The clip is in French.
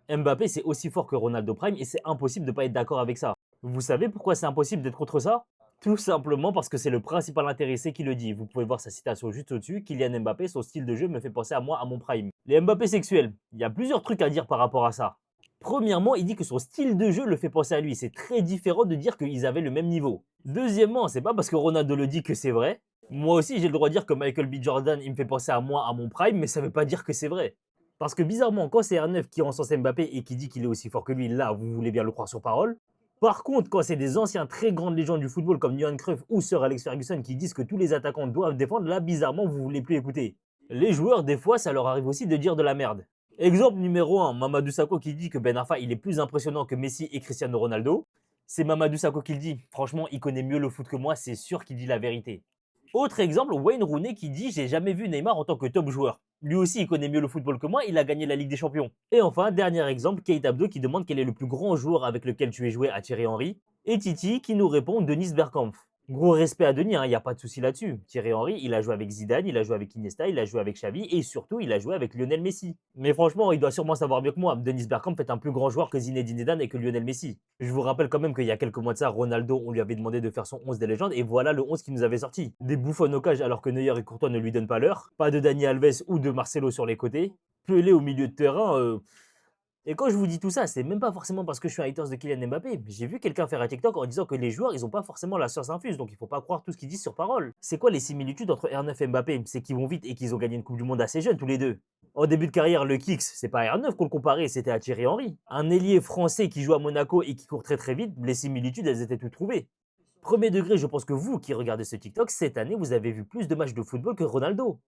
Mbappé, c'est aussi fort que Ronaldo Prime et c'est impossible de pas être d'accord avec ça. Vous savez pourquoi c'est impossible d'être contre ça? Tout simplement parce que c'est le principal intéressé qui le dit. Vous pouvez voir sa citation juste au-dessus. Kylian Mbappé, son style de jeu me fait penser à moi, à mon prime. Les Mbappé sexuels, il y a plusieurs trucs à dire par rapport à ça. Premièrement, il dit que son style de jeu le fait penser à lui. C'est très différent de dire qu'ils avaient le même niveau. Deuxièmement, c'est pas parce que Ronaldo le dit que c'est vrai. Moi aussi, j'ai le droit de dire que Michael B. Jordan, il me fait penser à moi, à mon prime, mais ça veut pas dire que c'est vrai. Parce que bizarrement, quand c'est R9 qui encense Mbappé et qui dit qu'il est aussi fort que lui, là, vous voulez bien le croire sur parole. Par contre, quand c'est des anciens très grandes légendes du football comme Johan Cruyff ou Sir Alex Ferguson qui disent que tous les attaquants doivent défendre, là, bizarrement, vous voulez plus écouter. Les joueurs, des fois, ça leur arrive aussi de dire de la merde. Exemple numéro un, Mamadou Sakho qui dit que Ben Arfa, il est plus impressionnant que Messi et Cristiano Ronaldo. C'est Mamadou Sakho qui le dit. Franchement, il connaît mieux le foot que moi, c'est sûr qu'il dit la vérité. Autre exemple, Wayne Rooney qui dit j'ai jamais vu Neymar en tant que top joueur. Lui aussi, il connaît mieux le football que moi, il a gagné la Ligue des Champions. Et enfin, dernier exemple, Kate Abdo qui demande quel est le plus grand joueur avec lequel tu es joué à Thierry Henry. Et Titi qui nous répond Denis Bergkamp. Gros respect à Denis, il n'y a pas de souci là-dessus. Thierry Henry, il a joué avec Zidane, il a joué avec Iniesta, il a joué avec Xavi et surtout, il a joué avec Lionel Messi. Mais franchement, il doit sûrement savoir mieux que moi. Denis Bergkamp est un plus grand joueur que Zinedine Zidane et que Lionel Messi. Je vous rappelle quand même qu'il y a quelques mois de ça, Ronaldo, on lui avait demandé de faire son 11 des légendes et voilà le 11 qui nous avait sorti. Des bouffons au cage alors que Neuer et Courtois ne lui donnent pas l'heure. Pas de Dani Alves ou de Marcelo sur les côtés. Pelé au milieu de terrain, et quand je vous dis tout ça, c'est même pas forcément parce que je suis un hater de Kylian Mbappé. J'ai vu quelqu'un faire un TikTok en disant que les joueurs, ils ont pas forcément la science infuse, donc il faut pas croire tout ce qu'ils disent sur parole. C'est quoi les similitudes entre R9 et Mbappé? C'est qu'ils vont vite et qu'ils ont gagné une Coupe du Monde assez jeune tous les deux. En début de carrière, le Kicks, c'est pas R9 qu'on le comparait, c'était à Thierry Henry. Un ailier français qui joue à Monaco et qui court très très vite, les similitudes, elles étaient toutes trouvées. Premier degré, je pense que vous qui regardez ce TikTok, cette année, vous avez vu plus de matchs de football que Ronaldo.